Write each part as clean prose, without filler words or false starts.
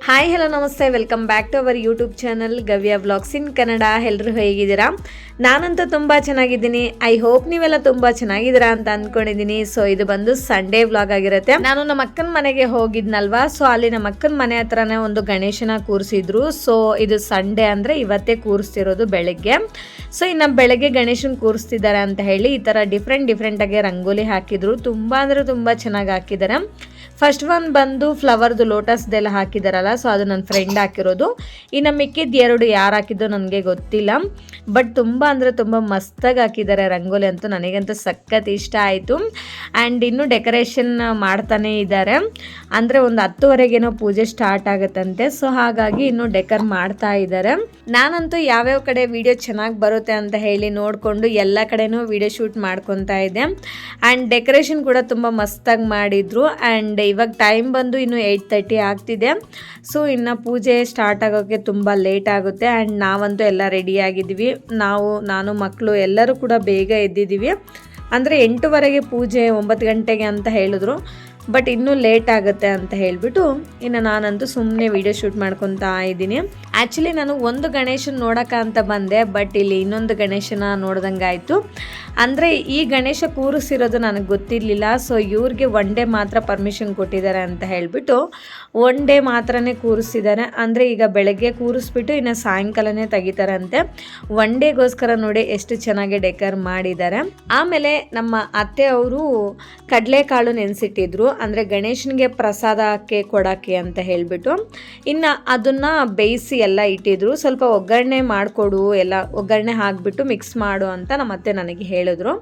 Hi hello ನಮಸ್ತೆ, welcome back to our YouTube channel Gavya vlogs in Kannada. ಎಲ್ಲರೂ ಹೇಗಿದ್ದೀರಾ? ನಾನಂತೂ ತುಂಬ ಚೆನ್ನಾಗಿದ್ದೀನಿ. ಐ ಹೋಪ್ ನೀವೆಲ್ಲ ತುಂಬ ಚೆನ್ನಾಗಿದ್ದೀರಾ ಅಂತ ಅಂದ್ಕೊಂಡಿದ್ದೀನಿ. ಸೊ ಇದು ಬಂದು ಸಂಡೇ ವ್ಲಾಗ್ ಆಗಿರುತ್ತೆ. ನಾನು ನಮ್ಮ ಅಕ್ಕನ ಮನೆಗೆ ಹೋಗಿದ್ನಲ್ವಾ, ಸೊ ಅಲ್ಲಿ ನಮ್ಮ ಅಕ್ಕನ ಮನೆ ಹತ್ರನೇ ಒಂದು ಗಣೇಶನ ಕೂರಿಸಿದ್ರು. ಸೊ ಇದು ಸಂಡೇ ಅಂದರೆ ಇವತ್ತೇ ಕೂರಿಸ್ತಿರೋದು ಬೆಳಗ್ಗೆ. ಸೊ ಇನ್ನು ಬೆಳಗ್ಗೆ ಗಣೇಶನ ಕೂರಿಸ್ತಿದ್ದಾರೆ ಅಂತ ಹೇಳಿ ಈ ಥರ ಡಿಫ್ರೆಂಟಾಗಿ ರಂಗೋಲಿ ಹಾಕಿದ್ರು. ತುಂಬ ಅಂದರೆ ತುಂಬ ಚೆನ್ನಾಗಿ ಹಾಕಿದ್ದಾರೆ. ಫಸ್ಟ್ ಒನ್ ಬಂದು ಫ್ಲವರ್ದು ಲೋಟಸ್ದೆಲ್ಲ ಹಾಕಿದಾರಲ್ಲ, ಸೊ ಅದು ನನ್ನ ಫ್ರೆಂಡ್ ಹಾಕಿರೋದು. ಇನ್ನು ಮಿಕ್ಕಿದ್ದು ಎರಡು ಯಾರು ಹಾಕಿದ್ದು ನನಗೆ ಗೊತ್ತಿಲ್ಲ, ಬಟ್ ತುಂಬ ಅಂದರೆ ತುಂಬ ಮಸ್ತಾಗಿ ಹಾಕಿದ್ದಾರೆ ರಂಗೋಲಿ. ಅಂತೂ ನನಗಂತೂ ಸಖತ್ ಇಷ್ಟ ಆಯಿತು. ಆ್ಯಂಡ್ ಇನ್ನೂ ಡೆಕೋರೇಷನ್ ಮಾಡ್ತಾನೇ ಇದ್ದಾರೆ. ಅಂದರೆ ಒಂದು 10:30ಗೇನೋ ಪೂಜೆ ಸ್ಟಾರ್ಟ್ ಆಗುತ್ತಂತೆ. ಸೊ ಹಾಗಾಗಿ ಇನ್ನೂ ಡೆಕೋರ್ ಮಾಡ್ತಾ ಇದ್ದಾರೆ. ನಾನಂತೂ ಯಾವ್ಯಾವ ಕಡೆ ವಿಡಿಯೋ ಚೆನ್ನಾಗಿ ಬರುತ್ತೆ ಅಂತ ಹೇಳಿ ನೋಡಿಕೊಂಡು ಎಲ್ಲ ಕಡೆನೂ ವಿಡಿಯೋ ಶೂಟ್ ಮಾಡ್ಕೊತಾ ಇದ್ದೆ. ಆ್ಯಂಡ್ ಡೆಕೋರೇಷನ್ ಕೂಡ ತುಂಬ ಮಸ್ತಾಗಿ ಮಾಡಿದರು. ಆ್ಯಂಡ್ ಇವಾಗ ಟೈಮ್ ಬಂದು ಇನ್ನು 8:30 ಆಗ್ತಿದೆ. ಸೊ ಇನ್ನು ಪೂಜೆ ಸ್ಟಾರ್ಟ್ ಆಗೋಕ್ಕೆ ತುಂಬ ಲೇಟ್ ಆಗುತ್ತೆ. ಆ್ಯಂಡ್ ನಾವಂತೂ ಎಲ್ಲ ರೆಡಿಯಾಗಿದ್ದೀವಿ. ನಾನು ಮಕ್ಕಳು ಎಲ್ಲರೂ ಕೂಡ ಬೇಗ ಎದ್ದಿದ್ದೀವಿ. ಅಂದರೆ 8:30ಗೆ ಪೂಜೆ, 9 ಗಂಟೆಗೆ ಅಂತ ಹೇಳಿದ್ರು. ಬಟ್ ಇನ್ನೂ ಲೇಟ್ ಆಗುತ್ತೆ ಅಂತ ಹೇಳಿಬಿಟ್ಟು ಇನ್ನು ನಾನಂತೂ ಸುಮ್ಮನೆ ವಿಡಿಯೋ ಶೂಟ್ ಮಾಡ್ಕೊತಾ ಇದ್ದೀನಿ. ಆ್ಯಕ್ಚುಲಿ ನಾನು ಒಂದು ಗಣೇಶನ ನೋಡೋಕೆ ಅಂತ ಬಂದೆ, ಬಟ್ ಇಲ್ಲಿ ಇನ್ನೊಂದು ಗಣೇಶನ ನೋಡ್ದಂಗಾಯಿತು. ಅಂದರೆ ಈ ಗಣೇಶ ಕೂರಿಸಿರೋದು ನನಗೆ ಗೊತ್ತಿರಲಿಲ್ಲ. ಸೊ ಇವ್ರಿಗೆ ಒನ್ ಡೇ ಮಾತ್ರ ಪರ್ಮಿಷನ್ ಕೊಟ್ಟಿದ್ದಾರೆ ಅಂತ ಹೇಳಿಬಿಟ್ಟು ಒನ್ ಡೇ ಮಾತ್ರನೇ ಕೂರಿಸಿದ್ದಾರೆ. ಅಂದರೆ ಈಗ ಬೆಳಗ್ಗೆ ಕೂರಿಸ್ಬಿಟ್ಟು ಇನ್ನು ಸಾಯಂಕಾಲನೇ ತೆಗಿತಾರಂತೆ. ಒನ್ ಡೇಗೋಸ್ಕರ ನೋಡಿ ಎಷ್ಟು ಚೆನ್ನಾಗಿ ಡೆಕೋರ್ ಮಾಡಿದ್ದಾರೆ. ಆಮೇಲೆ ನಮ್ಮ ಅತ್ತೆ ಅವರು ಕಡಲೆಕಾಳು ನೆನೆಸಿಟ್ಟಿದ್ರು, ಅಂದರೆ ಗಣೇಶನಿಗೆ ಪ್ರಸಾದಕ್ಕೆ ಕೊಡೋಕ್ಕೆ ಅಂತ ಹೇಳಿಬಿಟ್ಟು. ಇನ್ನು ಅದನ್ನು ಬೇಯಿಸಿ ಎಲ್ಲ ಇಟ್ಟಿದ್ರು. ಸ್ವಲ್ಪ ಒಗ್ಗರಣೆ ಮಾಡಿಕೊಡು, ಎಲ್ಲ ಒಗ್ಗರಣೆ ಹಾಕಿಬಿಟ್ಟು ಮಿಕ್ಸ್ ಮಾಡು ಅಂತ ನಮ್ಮ ಅತ್ತೆ ನನಗೆ ಹೇಳಿದ್ರು.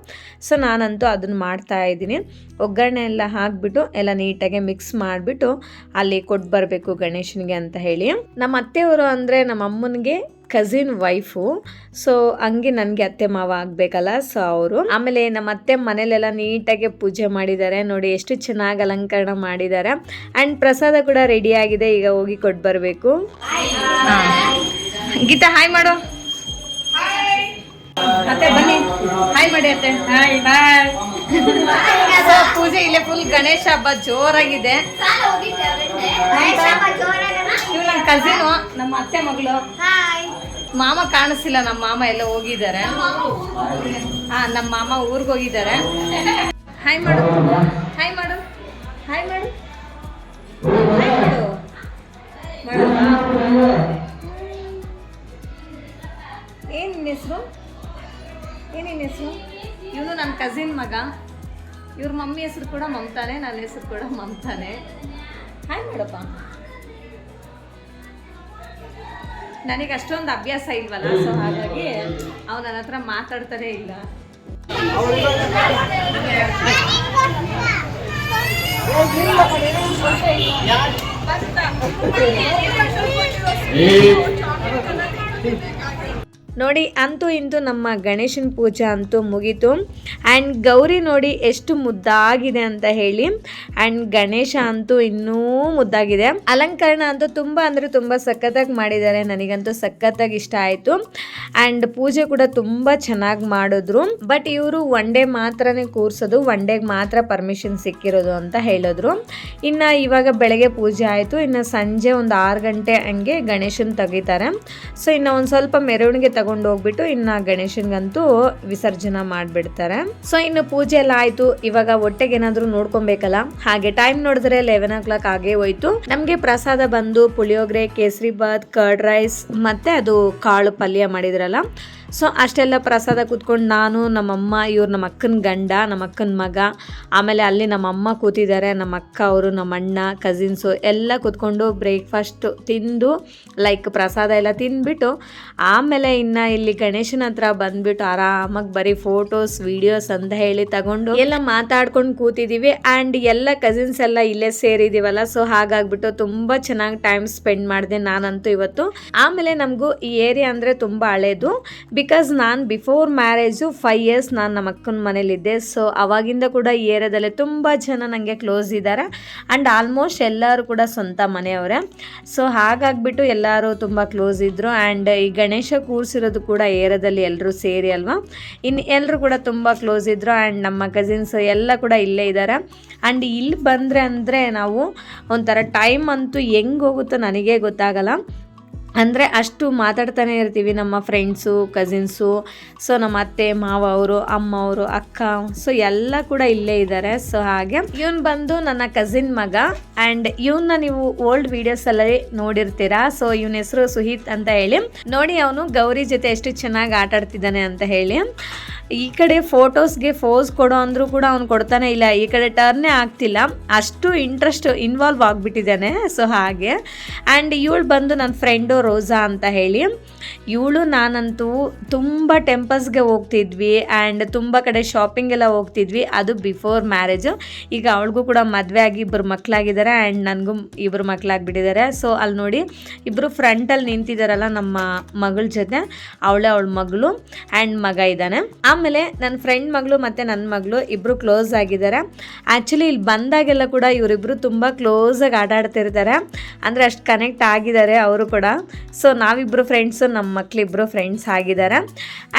ಸೊ ನಾನಂತೂ ಅದನ್ನು ಮಾಡ್ತಾ ಇದ್ದೀನಿ. ಒಗ್ಗರಣೆ ಎಲ್ಲ ಹಾಕಿಬಿಟ್ಟು ಎಲ್ಲ ನೀಟಾಗಿ ಮಿಕ್ಸ್ ಮಾಡಿಬಿಟ್ಟು ಅಲ್ಲಿ ಕೊಟ್ಟು ಬರಬೇಕು ಗಣೇಶನಿಗೆ ಅಂತ ಹೇಳಿ. ನಮ್ಮ ಅತ್ತೆಯವರು ಅಂದರೆ ನಮ್ಮ ಅಮ್ಮನಿಗೆ ಕಸಿನ್ ವೈಫು. ಸೊ ಹಂಗೆ ನನಗೆ ಅತ್ತೆ ಮಾವ ಆಗಬೇಕಲ್ಲ, ಸೊ ಅವರು. ಆಮೇಲೆ ನಮ್ಮ ಅತ್ತೆ ಮನೇಲೆಲ್ಲ ನೀಟಾಗಿ ಪೂಜೆ ಮಾಡಿದ್ದಾರೆ. ನೋಡಿ ಎಷ್ಟು ಚೆನ್ನಾಗಿ ಅಲಂಕರಣ ಮಾಡಿದ್ದಾರೆ. ಆ್ಯಂಡ್ ಪ್ರಸಾದ ಕೂಡ ರೆಡಿ ಆಗಿದೆ. ಈಗ ಹೋಗಿ ಕೊಟ್ಟು ಬರಬೇಕು. ಗೀತಾ ಹಾಯ್ ಮಾಡು. ಅತ್ತೆ ಬನ್ನಿ, ಹಾಯ್ ಮಾಡಿ ಅತ್ತೆ. ಸೊ ಪೂಜೆ ಇಲ್ಲೇ ಫುಲ್ ಗಣೇಶ ಹಬ್ಬ ಜೋರಾಗಿದೆ. ಇವ್ ನನ್ನ ಕಸಿನು, ನಮ್ಮ ಅತ್ತೆ ಮಗಳು. ಮಾಮ ಕಾಣಿಸ್ತಿಲ್ಲ, ನಮ್ಮ ಮಾಮ ಎಲ್ಲ ಹೋಗಿದ್ದಾರೆ. ನಮ್ಮ ಮಾಮ ಊರಿಗೆ ಹೋಗಿದ್ದಾರೆ. ಹಾಯ್ ಮಾಡು, ಹಾಯ್ ಮಾಡು, ಹಾಯ್ ಮಾಡು, ಹಾಯ್ ಮಾಡು ಮಾಡು. ಏನು ನಿನ್ನ ಹೆಸರು? ಏನಿನ್ನ ಹೆಸರು? ಇವನು ನನ್ನ ಕಸಿನ್ ಮಗ. ಇವ್ರ ಮಮ್ಮಿ ಹೆಸರು ಕೂಡ ಮಮತಾನೆ, ನನ್ನ ಹೆಸರು ಕೂಡ ಮಮತಾನೆ. ಹಾಯ್ ಮಾಡಪ್ಪ. ನನಗೆ ಅಷ್ಟೊಂದು ಅಭ್ಯಾಸ ಇಲ್ವಲ್ಲ, ಸೊ ಹಾಗಾಗಿ ಅವನು ನನ್ನ ಹತ್ರ ಮಾತಾಡ್ತಾನೆ ಇಲ್ಲ. ನೋಡಿ ಅಂತೂ ಇಂತೂ ನಮ್ಮ ಗಣೇಶನ ಪೂಜೆ ಅಂತೂ ಮುಗೀತು. ಆ್ಯಂಡ್ ಗೌರಿ ನೋಡಿ ಎಷ್ಟು ಮುದ್ದಾಗಿದೆ ಅಂತ ಹೇಳಿ. ಆ್ಯಂಡ್ ಗಣೇಶ ಅಂತೂ ಇನ್ನೂ ಮುದ್ದಾಗಿದೆ. ಅಲಂಕರಣ ಅಂತೂ ತುಂಬ ಅಂದರೆ ತುಂಬ ಸಖತ್ತಾಗಿ ಮಾಡಿದ್ದಾರೆ. ನನಗಂತೂ ಸಖತ್ತಾಗಿ ಇಷ್ಟ ಆಯಿತು. ಆ್ಯಂಡ್ ಪೂಜೆ ಕೂಡ ತುಂಬ ಚೆನ್ನಾಗಿ ಮಾಡಿದ್ರು. ಬಟ್ ಇವರು ಒನ್ ಡೇ ಮಾತ್ರನೇ ಕೂರಿಸೋದು, ಒನ್ ಡೇಗೆ ಮಾತ್ರ ಪರ್ಮಿಷನ್ ಸಿಕ್ಕಿರೋದು ಅಂತ ಹೇಳಿದ್ರು. ಇನ್ನು ಇವಾಗ ಬೆಳಗ್ಗೆ ಪೂಜೆ ಆಯಿತು. ಇನ್ನು ಸಂಜೆ ಒಂದು 6 ಗಂಟೆ ಹಂಗೆ ಗಣೇಶನ ತೆಗಿತಾರೆ. ಸೊ ಇನ್ನು ಒಂದು ಸ್ವಲ್ಪ ಮೆರವಣಿಗೆ ತಗೊಂಡು ಹೋಗ್ಬಿಟ್ಟು ಇನ್ನು ಗಣೇಶನ್ಗಂತೂ ವಿಸರ್ಜನೆ ಮಾಡಿಬಿಡ್ತಾರೆ. ಸೊ ಇನ್ನು ಪೂಜೆ ಎಲ್ಲ ಆಯಿತು. ಇವಾಗ ಹೊಟ್ಟೆಗೆ ಏನಾದರೂ ನೋಡ್ಕೊಬೇಕಲ್ಲ, ಹಾಗೆ ಟೈಮ್ ನೋಡಿದ್ರೆ 11 o'clock ಆಗೇ ಹೋಯ್ತು. ನಮಗೆ ಪ್ರಸಾದ ಬಂದು ಪುಳಿಯೋಗರೆ, ಕೇಸರಿ ಬಾತ್, ಕರ್ಡ್ ರೈಸ್ ಮತ್ತು ಅದು ಕಾಳು ಪಲ್ಯ ಮಾಡಿದ್ರಲ್ಲ, ಸೊ ಅಷ್ಟೆಲ್ಲ ಪ್ರಸಾದ ಕೂತ್ಕೊಂಡು ನಾನು, ನಮ್ಮಮ್ಮ, ಇವ್ರು ನಮ್ಮ ಅಕ್ಕನ ಗಂಡ, ನಮ್ಮ ಅಕ್ಕನ ಮಗ, ಆಮೇಲೆ ಅಲ್ಲಿ ನಮ್ಮಮ್ಮ ಕೂತಿದ್ದಾರೆ, ನಮ್ಮ ಅಕ್ಕ ಅವರು, ನಮ್ಮ ಅಣ್ಣ, ಕಸಿನ್ಸು ಎಲ್ಲ ಕೂತ್ಕೊಂಡು ಬ್ರೇಕ್ಫಾಸ್ಟ್ ತಿಂದು ಲೈಕ್ ಪ್ರಸಾದ ಎಲ್ಲ ತಿಂದ್ಬಿಟ್ಟು ಆಮೇಲೆ ಇನ್ನು ಇಲ್ಲಿ ಗಣೇಶನ ಹತ್ರ ಬಂದ್ಬಿಟ್ಟು ಆರಾಮಾಗಿ ಬರೀ ಫೋಟೋಸ್ ವಿಡಿಯೋಸ್ ಅಂತ ಹೇಳಿ ತಗೊಂಡು ಎಲ್ಲ ಮಾತಾಡ್ಕೊಂಡು ಕೂತಿದ್ದೀವಿ. ಆ್ಯಂಡ್ ಎಲ್ಲ ಕಸಿನ್ಸ್ ಎಲ್ಲ ಇಲ್ಲೇ ಸೇರಿದ್ದೀವಲ್ಲ, ಸೊ ಹಾಗಾಗ್ಬಿಟ್ಟು ತುಂಬ ಚೆನ್ನಾಗಿ ಟೈಮ್ ಸ್ಪೆಂಡ್ ಮಾಡಿದೆ ನಾನಂತೂ ಇವತ್ತು. ಆಮೇಲೆ ನಮಗೂ ಈ ಏರಿಯಾ ಅಂದರೆ ತುಂಬ ಹಳೇದು. ಬಿಕಾಸ್ ನಾನು ಬಿಫೋರ್ ಮ್ಯಾರೇಜು 5 ಇಯರ್ಸ್ ನಾನು ನಮ್ಮ ಅಕ್ಕನ ಮನೇಲಿದ್ದೆ. ಸೊ ಅವಾಗಿಂದ ಕೂಡ ಈ ಏರಿಯಾದಲ್ಲೇ ತುಂಬ ಜನ ನನಗೆ ಕ್ಲೋಸ್ ಇದ್ದಾರೆ ಆ್ಯಂಡ್ ಆಲ್ಮೋಸ್ಟ್ ಎಲ್ಲರೂ ಕೂಡ ಸ್ವಂತ ಮನೆಯವರೇ. ಸೊ ಹಾಗಾಗಿಬಿಟ್ಟು ಎಲ್ಲರೂ ತುಂಬ ಕ್ಲೋಸ್ ಇದ್ದರು. ಆ್ಯಂಡ್ ಈ ಗಣೇಶ ಕೂರಿಸಿರೋದು ಕೂಡ ಏರಿಯಾದಲ್ಲಿ ಎಲ್ಲರೂ ಸೇರಿ ಅಲ್ವಾ, ಇನ್ನು ಎಲ್ಲರೂ ಕೂಡ ತುಂಬ ಕ್ಲೋಸ್ ಇದ್ದರು. ಆ್ಯಂಡ್ ನಮ್ಮ ಕಸಿನ್ಸ್ ಎಲ್ಲ ಕೂಡ ಇಲ್ಲೇ ಇದ್ದಾರೆ. ಆ್ಯಂಡ್ ಇಲ್ಲಿ ಬಂದರೆ ಅಂದರೆ ನಾವು ಒಂಥರ ಟೈಮ್ ಅಂತೂ ಹೆಂಗೆ ಹೋಗುತ್ತೋ ನನಗೇ ಗೊತ್ತಾಗಲ್ಲ. ಅಂದರೆ ಅಷ್ಟು ಮಾತಾಡ್ತಾನೆ ಇರ್ತೀವಿ ನಮ್ಮ ಫ್ರೆಂಡ್ಸು, ಕಸಿನ್ಸು, ಸೊ ನಮ್ಮ ಅತ್ತೆ ಮಾವ ಅವರು, ಅಮ್ಮ ಅವರು, ಅಕ್ಕ, ಸೊ ಎಲ್ಲ ಕೂಡ ಇಲ್ಲೇ ಇದ್ದಾರೆ. ಸೊ ಹಾಗೆ ಇವನು ಬಂದು ನನ್ನ ಕಸಿನ್ ಮಗ ಆ್ಯಂಡ್ ಇವನ್ನ ನೀವು ಓಲ್ಡ್ ವೀಡಿಯೋಸಲ್ಲಿ ನೋಡಿರ್ತೀರಾ. ಸೊ ಇವನ ಹೆಸರು ಸುಹಿತ್ ಅಂತ ಹೇಳಿ. ನೋಡಿ ಅವನು ಗೌರಿ ಜೊತೆ ಎಷ್ಟು ಚೆನ್ನಾಗಿ ಆಟ ಆಡ್ತಿದ್ದಾನೆ ಅಂತ ಹೇಳಿ. ಈ ಕಡೆ ಫೋಟೋಸ್ಗೆ ಫೋಸ್ ಕೊಡೋ ಅಂದರೂ ಕೂಡ ಅವ್ನು ಕೊಡ್ತಾನೆ ಇಲ್ಲ, ಈ ಕಡೆ ಟರ್ನೇ ಆಗ್ತಿಲ್ಲ, ಅಷ್ಟು ಇಂಟ್ರೆಸ್ಟ್ ಇನ್ವಾಲ್ವ್ ಆಗಿಬಿಟ್ಟಿದ್ದಾನೆ. ಸೊ ಹಾಗೆ ಆ್ಯಂಡ್ ಇವಳು ಬಂದು ನನ್ನ ಫ್ರೆಂಡು ರೋಸಾ ಅಂತ ಹೇಳಿ. ಇವಳು ನಾನಂತೂ ತುಂಬ ಟೆಂಪಲ್ಸ್ಗೆ ಹೋಗ್ತಿದ್ವಿ ಆ್ಯಂಡ್ ತುಂಬ ಕಡೆ ಶಾಪಿಂಗ್ ಎಲ್ಲ ಹೋಗ್ತಿದ್ವಿ. ಅದು ಬಿಫೋರ್ ಮ್ಯಾರೇಜು. ಈಗ ಅವಳಿಗೂ ಕೂಡ ಮದುವೆ ಆಗಿ 2 ಮಕ್ಕಳಾಗಿದ್ದಾರೆ ಆ್ಯಂಡ್ ನನಗೂ 2 ಮಕ್ಕಳಾಗಿಬಿಟ್ಟಿದ್ದಾರೆ. ಸೊ ಅಲ್ಲಿ ನೋಡಿ ಇಬ್ಬರು ಫ್ರಂಟಲ್ಲಿ ನಿಂತಿದ್ದಾರಲ್ಲ ನಮ್ಮ ಮಗಳ ಜೊತೆ, ಅವಳ ಮಗಳು ಆ್ಯಂಡ್ ಮಗ ಇದ್ದಾನೆ. ಆಮೇಲೆ ನನ್ನ ಫ್ರೆಂಡ್ ಮಗಳು ಮತ್ತು ನನ್ನ ಮಗಳು ಇಬ್ಬರು ಕ್ಲೋಸ್ ಆಗಿದ್ದಾರೆ. ಆ್ಯಕ್ಚುಲಿ ಇಲ್ಲಿ ಬಂದಾಗೆಲ್ಲ ಕೂಡ ಇವರಿಬ್ಬರು ತುಂಬ ಕ್ಲೋಸಾಗಿ ಆಟ ಆಡ್ತಿರ್ತಾರೆ, ಅಂದರೆ ಅಷ್ಟು ಕನೆಕ್ಟ್ ಆಗಿದ್ದಾರೆ ಅವರು ಕೂಡ. ಸೊ ನಾವಿಬ್ಬರು ಫ್ರೆಂಡ್ಸು, ನಮ್ಮ ಮಕ್ಕಳಿಬ್ಬರು ಫ್ರೆಂಡ್ಸ್ ಆಗಿದ್ದಾರೆ.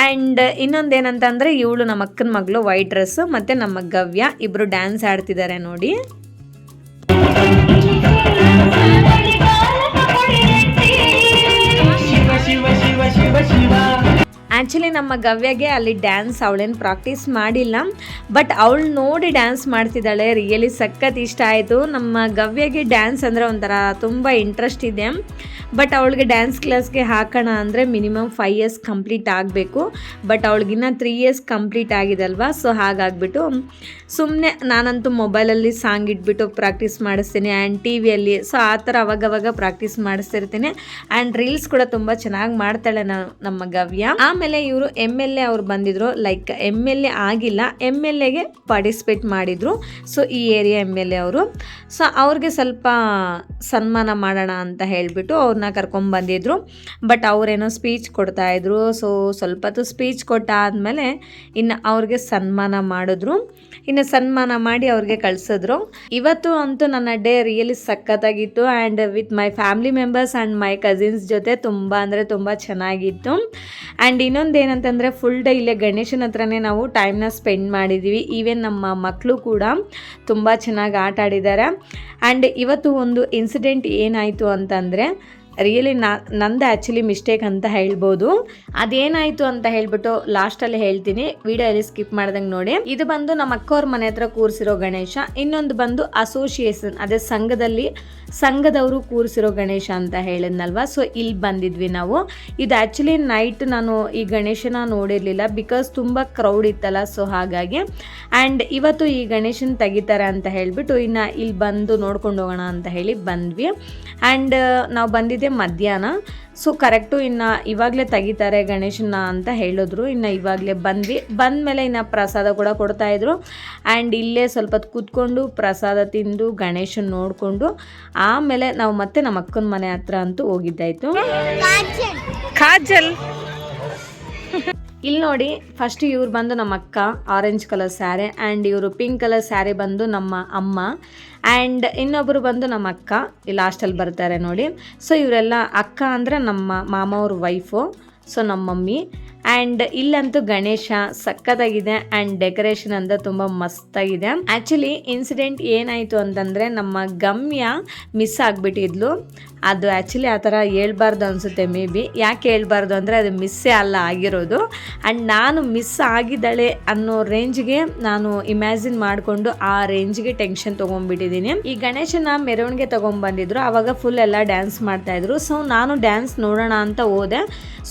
ಆ್ಯಂಡ್ ಇನ್ನೊಂದೇನಂತಂದರೆ ಇವಳು ನಮ್ಮ ಅಕ್ಕನ ಮಗಳು ವೈಟ್ ಡ್ರೆಸ್ಸು, ಮತ್ತು ನಮ್ಮ ಗವ್ಯ ಇಬ್ಬರು ಡ್ಯಾನ್ಸ್ ಆಡ್ತಿದ್ದಾರೆ ನೋಡಿ. ಆ್ಯಕ್ಚುಲಿ ನಮ್ಮ ಗವ್ಯಗೆ ಅಲ್ಲಿ ಡ್ಯಾನ್ಸ್ ಅವಳೇನು ಪ್ರಾಕ್ಟೀಸ್ ಮಾಡಿಲ್ಲ, ಬಟ್ ಅವಳು ನೋಡಿ ಡ್ಯಾನ್ಸ್ ಮಾಡ್ತಿದ್ದಾಳೆ. ರಿಯಲಿ ಸಖತ್ ಇಷ್ಟ ಆಯಿತು. ನಮ್ಮ ಗವ್ಯಗೆ ಡ್ಯಾನ್ಸ್ ಅಂದರೆ ಒಂಥರ ತುಂಬ ಇಂಟ್ರೆಸ್ಟ್ ಇದೆ. ಬಟ್ ಅವಳಿಗೆ ಡ್ಯಾನ್ಸ್ ಕ್ಲಾಸ್ಗೆ ಹಾಕೋಣ ಅಂದರೆ ಮಿನಿಮಮ್ 5 ಇಯರ್ಸ್ ಕಂಪ್ಲೀಟ್ ಆಗಬೇಕು. ಬಟ್ ಅವಳಿಗಿನ್ನ 3 ಇಯರ್ಸ್ ಕಂಪ್ಲೀಟ್ ಆಗಿದಲ್ವಾ. ಸೊ ಹಾಗಾಗಿಬಿಟ್ಟು ಸುಮ್ಮನೆ ನಾನಂತೂ ಮೊಬೈಲಲ್ಲಿ ಸಾಂಗ್ ಇಟ್ಬಿಟ್ಟು ಪ್ರಾಕ್ಟೀಸ್ ಮಾಡಿಸ್ತೀನಿ ಆ್ಯಂಡ್ ಟಿ ವಿಯಲ್ಲಿ. ಸೊ ಆ ಥರ ಅವಾಗವಾಗ ಪ್ರಾಕ್ಟೀಸ್ ಮಾಡಿಸ್ತಿರ್ತೀನಿ. ಆ್ಯಂಡ್ ರೀಲ್ಸ್ ಕೂಡ ತುಂಬ ಚೆನ್ನಾಗಿ ಮಾಡ್ತಾಳೆ ನಮ್ಮ ಗವ್ಯ. ಆಮೇಲೆ ಇವರು MLA ಅವ್ರು ಬಂದಿದ್ರು, ಲೈಕ್ MLA ಆಗಿಲ್ಲ, MLAಗೆ ಪಾರ್ಟಿಸಿಪೇಟ್ ಮಾಡಿದರು. ಸೊ ಈ ಏರಿಯಾ MLA ಅವರು. ಸೊ ಅವ್ರಿಗೆ ಸ್ವಲ್ಪ ಸನ್ಮಾನ ಮಾಡೋಣ ಅಂತ ಹೇಳಿಬಿಟ್ಟು ಅವ್ರನ್ನ ಕರ್ಕೊಂಬಂದಿದ್ರು. ಬಟ್ ಅವರೇನೋ ಸ್ಪೀಚ್ ಕೊಡ್ತಾಯಿದ್ರು. ಸೊ ಸ್ವಲ್ಪ ಹೊತ್ತು ಸ್ಪೀಚ್ ಕೊಟ್ಟಾದಮೇಲೆ ಇನ್ನು ಅವ್ರಿಗೆ ಸನ್ಮಾನ ಮಾಡಿದ್ರು. ಇನ್ನು ಸನ್ಮಾನ ಮಾಡಿ ಅವ್ರಿಗೆ ಕಳಿಸಿದ್ರು. ಇವತ್ತು ಅಂತೂ ನನ್ನ ಡೇ ರಿಯಲಿ ಸಖತ್ತಾಗಿತ್ತು and with my family members and my cousins ಜೊತೆ ತುಂಬ ಅಂದರೆ ತುಂಬ ಚೆನ್ನಾಗಿತ್ತು. ಆ್ಯಂಡ್ ಇನ್ನೊಂದು ಏನಂತಂದರೆ ಫುಲ್ ಡೇ ಇಲ್ಲೇ ಗಣೇಶನ ಹತ್ರನೇ ನಾವು ಟೈಮ್ನ ಸ್ಪೆಂಡ್ ಮಾಡಿದ್ದೀವಿ. ಈವನ್ ನಮ್ಮ ಮಕ್ಕಳು ಕೂಡ ತುಂಬ ಚೆನ್ನಾಗಿ ಆಟ ಆಡಿದ್ದಾರೆ. ಆ್ಯಂಡ್ ಇವತ್ತು ಒಂದು ಇನ್ಸಿಡೆಂಟ್ ಏನಾಯಿತು ಅಂತಂದರೆ ರಿಯಲಿ ನಂದು ಆ್ಯಕ್ಚುಲಿ ಮಿಸ್ಟೇಕ್ ಅಂತ ಹೇಳ್ಬೋದು. ಅದೇನಾಯಿತು ಅಂತ ಹೇಳ್ಬಿಟ್ಟು ಲಾಸ್ಟಲ್ಲಿ ಹೇಳ್ತೀನಿ, ವಿಡಿಯೋಲಿ ಸ್ಕಿಪ್ ಮಾಡ್ದಂಗೆ ನೋಡಿ. ಇದು ಬಂದು ನಮ್ಮ ಅಕ್ಕವ್ರ ಮನೆ ಹತ್ರ ಕೂರಿಸಿರೋ ಗಣೇಶ, ಇನ್ನೊಂದು ಬಂದು ಅಸೋಸಿಯೇಷನ್, ಅದೇ ಸಂಘದವರು ಕೂರಿಸಿರೋ ಗಣೇಶ ಅಂತ ಹೇಳಿದ್ನಲ್ವ. ಸೊ ಇಲ್ಲಿ ಬಂದಿದ್ವಿ ನಾವು. ಇದು ಆ್ಯಕ್ಚುಲಿ ನೈಟ್ ನಾನು ಈ ಗಣೇಶನ ನೋಡಿರಲಿಲ್ಲ, ಬಿಕಾಸ್ ತುಂಬ ಕ್ರೌಡ್ ಇತ್ತಲ್ಲ. ಸೊ ಹಾಗಾಗಿ ಆ್ಯಂಡ್ ಇವತ್ತು ಈ ಗಣೇಶನ ತೆಗಿತಾರೆ ಅಂತ ಹೇಳಿಬಿಟ್ಟು ಇನ್ನು ಇಲ್ಲಿ ಬಂದು ನೋಡ್ಕೊಂಡು ಹೋಗೋಣ ಅಂತ ಹೇಳಿ ಬಂದ್ವಿ. ಆ್ಯಂಡ್ ನಾವು ಬಂದಿದ್ದೆ ಮಧ್ಯಾಹ್ನ. ಸೊ ಕರೆಕ್ಟು ಇನ್ನು ಇವಾಗಲೇ ತೆಗಿತಾರೆ ಗಣೇಶನ ಅಂತ ಹೇಳಿದ್ರು. ಇನ್ನು ಇವಾಗಲೇ ಬಂದಮೇಲೆ ಇನ್ನು ಪ್ರಸಾದ ಕೂಡ ಕೊಡ್ತಾಯಿದ್ರು. ಆ್ಯಂಡ್ ಇಲ್ಲೇ ಸ್ವಲ್ಪ ಹೊತ್ತು ಕೂತ್ಕೊಂಡು ಪ್ರಸಾದ ತಿಂದು ಗಣೇಶನ ನೋಡಿಕೊಂಡು ಆಮೇಲೆ ನಾವು ಮತ್ತೆ ನಮ್ಮ ಅಕ್ಕನ ಮನೆ ಹತ್ರ ಅಂತೂ ಹೋಗಿದ್ದಾಯಿತು. ಕಾಜಲ್ ಇಲ್ಲಿ ನೋಡಿ, ಫಸ್ಟ್ ಇವ್ರು ಬಂದು ನಮ್ಮ ಅಕ್ಕ ಆರೆಂಜ್ ಕಲರ್ ಸ್ಯಾರಿ ಆ್ಯಂಡ್ ಇವರು ಪಿಂಕ್ ಕಲರ್ ಸ್ಯಾರಿ ಬಂದು ನಮ್ಮ ಅಮ್ಮ ಆ್ಯಂಡ್ ಇನ್ನೊಬ್ಬರು ಬಂದು ನಮ್ಮ ಅಕ್ಕ ಲಾಸ್ಟಲ್ಲಿ ಬರ್ತಾರೆ ನೋಡಿ. ಸೊ ಇವರೆಲ್ಲ ಅಕ್ಕ ಅಂದರೆ ನಮ್ಮ ಮಾಮ ಅವ್ರ ವೈಫು, ಸೊ ನಮ್ಮ ಮಮ್ಮಿ. ಆ್ಯಂಡ್ ಇಲ್ಲಂತೂ ಗಣೇಶ ಸಖತ್ತಾಗಿದೆ ಆ್ಯಂಡ್ ಡೆಕೋರೇಷನ್ ಅಂತ ತುಂಬ ಮಸ್ತಾಗಿದೆ. ಆ್ಯಕ್ಚುಲಿ ಇನ್ಸಿಡೆಂಟ್ ಏನಾಯಿತು ಅಂತಂದರೆ ನಮ್ಮ ಗಮ್ಯ ಮಿಸ್ ಆಗಿಬಿಟ್ಟಿದ್ಲು. ಅದು ಆ್ಯಕ್ಚುಲಿ ಆ ಥರ ಹೇಳ್ಬಾರ್ದು ಅನಿಸುತ್ತೆ ಮೇ ಬಿ. ಯಾಕೆ ಹೇಳ್ಬಾರ್ದು ಅಂದರೆ ಅದು ಮಿಸ್ಸೇ ಅಲ್ಲ ಆಗಿರೋದು. ಆ್ಯಂಡ್ ನಾನು ಮಿಸ್ ಆಗಿದ್ದಾಳೆ ಅನ್ನೋ ರೇಂಜ್ಗೆ ನಾನು ಇಮ್ಯಾಜಿನ್ ಮಾಡಿಕೊಂಡು ಆ ರೇಂಜ್ಗೆ ಟೆನ್ಷನ್ ತೊಗೊಂಡ್ಬಿಟ್ಟಿದ್ದೀನಿ. ಈ ಗಣೇಶನ ಮೆರವಣಿಗೆ ತೊಗೊಂಡ್ಬಂದಿದ್ರು, ಆವಾಗ ಫುಲ್ ಎಲ್ಲ ಡ್ಯಾನ್ಸ್ ಮಾಡ್ತಾಯಿದ್ರು. ಸೊ ನಾನು ಡ್ಯಾನ್ಸ್ ನೋಡೋಣ ಅಂತ ಹೋದೆ.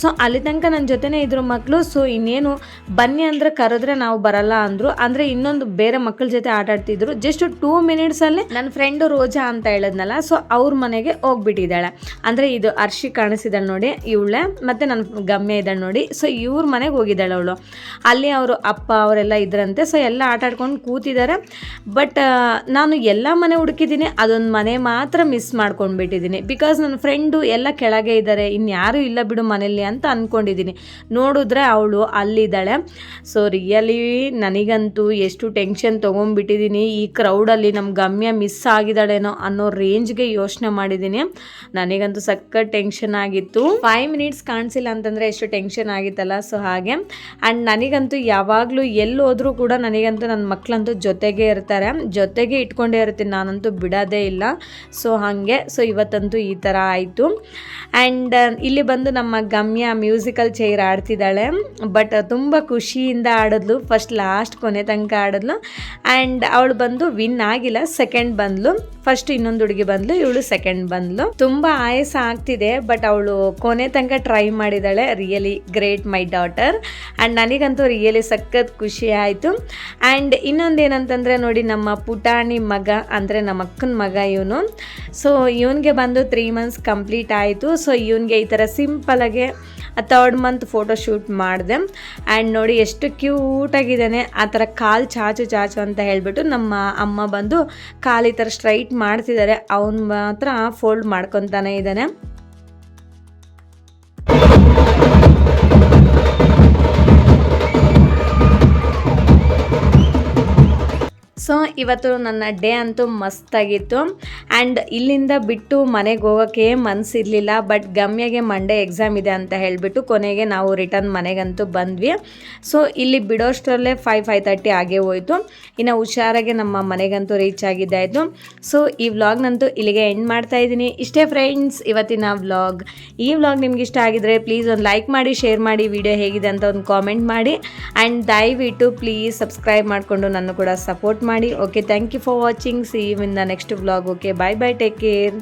ಸೊ ಅಲ್ಲಿ ತನಕ ನನ್ನ ಜೊತೆನೇ ಇದ್ರು ಮಕ್ಕಳು. ಸೊ ಇನ್ನೇನು ಬನ್ನಿ ಅಂದರೆ ಕರೆದ್ರೆ ನಾವು ಬರಲ್ಲ ಅಂದರು. ಅಂದರೆ ಇನ್ನೊಂದು ಬೇರೆ ಮಕ್ಕಳ ಜೊತೆ ಆಟ ಆಡ್ತಿದ್ರು. ಜಸ್ಟ್ 2 ಮಿನಿಟ್ಸಲ್ಲೇ ನನ್ನ ಫ್ರೆಂಡು ರೋಜಾ ಅಂತ ಹೇಳಿದ್ನಲ್ಲ, ಸೊ ಅವ್ರ ಮನೆಗೆ ಹೋಗ್ಬಿಟ್ಟಿದ್ದಾಳೆ. ಅಂದರೆ ಇದು ಅರ್ಷಿ ಕಾಣಿಸಿದಾಳೆ ನೋಡಿ ಇವಳೆ, ಮತ್ತು ನನ್ನ ಗಮ್ಯ ಇದ್ದಾಳೆ ನೋಡಿ. ಸೊ ಇವ್ರ ಮನೆಗೆ ಹೋಗಿದ್ದಾಳೆ ಅವಳು. ಅಲ್ಲಿ ಅವರು ಅಪ್ಪ ಅವರೆಲ್ಲ ಇದ್ರಂತೆ. ಸೊ ಎಲ್ಲ ಆಟ ಆಡ್ಕೊಂಡು ಕೂತಿದ್ದಾರೆ. ಬಟ್ ನಾನು ಎಲ್ಲ ಮನೆ ಹುಡುಕಿದ್ದೀನಿ, ಅದೊಂದು ಮನೆ ಮಾತ್ರ ಮಿಸ್ ಮಾಡ್ಕೊಂಡ್ಬಿಟ್ಟಿದ್ದೀನಿ. ಬಿಕಾಸ್ ನನ್ನ ಫ್ರೆಂಡು ಎಲ್ಲ ಕೆಳಗೆ ಇದ್ದಾರೆ, ಇನ್ಯಾರೂ ಇಲ್ಲ ಬಿಡು ಮನೇಲಿ ಅಂತ ಅಂದ್ಕೊಂಡಿದ್ದೀನಿ. ನೋಡಿದ್ರೆ ಅವಳು ಅಲ್ಲಿದ್ದಾಳೆ. ಸೊ ರಿಯಲಿ ನನಗಂತೂ ಎಷ್ಟು ಟೆನ್ಷನ್ ತೊಗೊಂಡ್ಬಿಟ್ಟಿದ್ದೀನಿ. ಈ ಕ್ರೌಡಲ್ಲಿ ನಮ್ಮ ಗಮ್ಯ ಮಿಸ್ ಆಗಿದ್ದಾಳೇನೋ ಅನ್ನೋ ರೇಂಜ್ಗೆ ಯೋಚನೆ ಮಾಡಿದ್ದೀನಿ. ನನಗಂತೂ ಸಖತ್ ಟೆನ್ಷನ್ ಆಗಿತ್ತು. 5 ಮಿನಿಟ್ಸ್ ಕಾಣಿಸಿಲ್ಲ ಅಂತಂದರೆ ಎಷ್ಟು ಟೆನ್ಷನ್ ಆಗಿತ್ತಲ್ಲ. ಸೊ ಹಾಗೆ ಆ್ಯಂಡ್ ನನಗಂತೂ ಯಾವಾಗಲೂ ಎಲ್ಲಿ ಹೋದರೂ ಕೂಡ ನನಗಂತೂ ನನ್ನ ಮಕ್ಕಳಂತೂ ಜೊತೆಗೆ ಇರ್ತಾರೆ, ಜೊತೆಗೆ ಇಟ್ಕೊಂಡೇ ಇರ್ತೀನಿ, ನಾನಂತೂ ಬಿಡೋದೇ ಇಲ್ಲ. ಸೊ ಹಾಗೆ ಇವತ್ತಂತೂ ಈ ಥರ ಆಯಿತು. ಆ್ಯಂಡ್ ಇಲ್ಲಿ ಬಂದು ನಮ್ಮ ಗಮ್ಯ ಮ್ಯೂಸಿಕಲ್ ಚೇರ್ ಆಡ್ತಿದ್ದಾಳೆ. ಬಟ್ ತುಂಬ ಖುಷಿಯಿಂದ ಆಡಿದ್ಲು, ಫಸ್ಟ್ ಲಾಸ್ಟ್ ಕೊನೆ ತನಕ ಆಡಿದ್ಲು. ಆ್ಯಂಡ್ ಅವಳು ಬಂದು ವಿನ್ ಆಗಿಲ್ಲ, ಸೆಕೆಂಡ್ ಬಂದ್ಲು. ಫಸ್ಟ್ ಇನ್ನೊಂದು ಹುಡುಗಿ ಬಂದ್ಲು, ಇವಳು ಸೆಕೆಂಡ್ ಬಂದ್ಲು. ತುಂಬ ಆಯಾಸ ಆಗ್ತಿದೆ, ಬಟ್ ಅವಳು ಕೊನೆ ತನಕ ಟ್ರೈ ಮಾಡಿದ್ದಾಳೆ. Really great my daughter. And ನನಗಂತೂ ರಿಯಲಿ ಸಖತ್ ಖುಷಿ ಆಯಿತು. ಆ್ಯಂಡ್ ಇನ್ನೊಂದು ಏನಂತಂದರೆ ನೋಡಿ, ನಮ್ಮ ಪುಟಾಣಿ ಮಗ ಅಂದರೆ ನಮ್ಮ ಅಕ್ಕನ ಮಗ ಇವನು. ಸೊ ಇವನಿಗೆ ಬಂದು 3 ಮಂತ್ಸ್ ಕಂಪ್ಲೀಟ್ ಆಯಿತು. ಸೊ ಇವನಿಗೆ ಈ ಥರ ಸಿಂಪಲಾಗೆ 3rd ಮಂತ್ ಫೋಟೋ ಶೂಟ್ ಮಾಡಿದೆ. ಆ್ಯಂಡ್ ನೋಡಿ ಎಷ್ಟು ಕ್ಯೂಟಾಗಿದ್ದಾನೆ. ಆ ಥರ ಕಾಲು ಚಾಚು ಅಂತ ಹೇಳಿಬಿಟ್ಟು ನಮ್ಮ ಅಮ್ಮ ಬಂದು ಕಾಲು ಈ ಥರ ಸ್ಟ್ರೈಟ್ ಮಾಡ್ತಿದ್ದಾರೆ, ಅವನು ಮಾತ್ರ ಫೋಲ್ಡ್ ಮಾಡ್ಕೊತಾನೆ ಇದ್ದಾನೆ. ಸೊ ಇವತ್ತು ನನ್ನ ಡೇ ಅಂತೂ ಮಸ್ತಾಗಿತ್ತು. ಆ್ಯಂಡ್ ಇಲ್ಲಿಂದ ಬಿಟ್ಟು ಮನೆಗೆ ಹೋಗೋಕ್ಕೆ ಮನಸ್ಸಿರಲಿಲ್ಲ, ಬಟ್ ಗಮ್ಯಗೆ ಮಂಡೇ ಎಕ್ಸಾಮ್ ಇದೆ ಅಂತ ಹೇಳಿಬಿಟ್ಟು ಕೊನೆಗೆ ನಾವು ರಿಟರ್ನ್ ಮನೆಗಂತೂ ಬಂದ್ವಿ. ಸೊ ಇಲ್ಲಿ ಬಿಡೋಷ್ಟರಲ್ಲೇ 5:30 ಆಗೇ ಹೋಯಿತು. ಇನ್ನು ಹುಷಾರಾಗೆ ನಮ್ಮ ಮನೆಗಂತೂ ರೀಚ್ ಆಗಿದ್ದಾಯಿತು. ಸೊ ಈ ವ್ಲಾಗ್ನಂತೂ ಇಲ್ಲಿಗೆ ಎಂಡ್ ಮಾಡ್ತಾ ಇದ್ದೀನಿ. ಇಷ್ಟೇ ಫ್ರೆಂಡ್ಸ್ ಇವತ್ತಿನ ವ್ಲಾಗ್. ಈ ವ್ಲಾಗ್ ನಿಮ್ಗೆ ಇಷ್ಟ ಆಗಿದ್ರೆ ಪ್ಲೀಸ್ ಒಂದು ಲೈಕ್ ಮಾಡಿ, ಶೇರ್ ಮಾಡಿ, ವಿಡಿಯೋ ಹೇಗಿದೆ ಅಂತ ಒಂದು ಕಾಮೆಂಟ್ ಮಾಡಿ. ಆ್ಯಂಡ್ ದಯವಿಟ್ಟು ಪ್ಲೀಸ್ ಸಬ್ಸ್ಕ್ರೈಬ್ ಮಾಡಿಕೊಂಡು ನನ್ನ ಕೂಡ ಸಪೋರ್ಟ್ ಮಾಡಿ. Okay, thank you for watching. See you in the next vlog. Okay, bye bye, take care.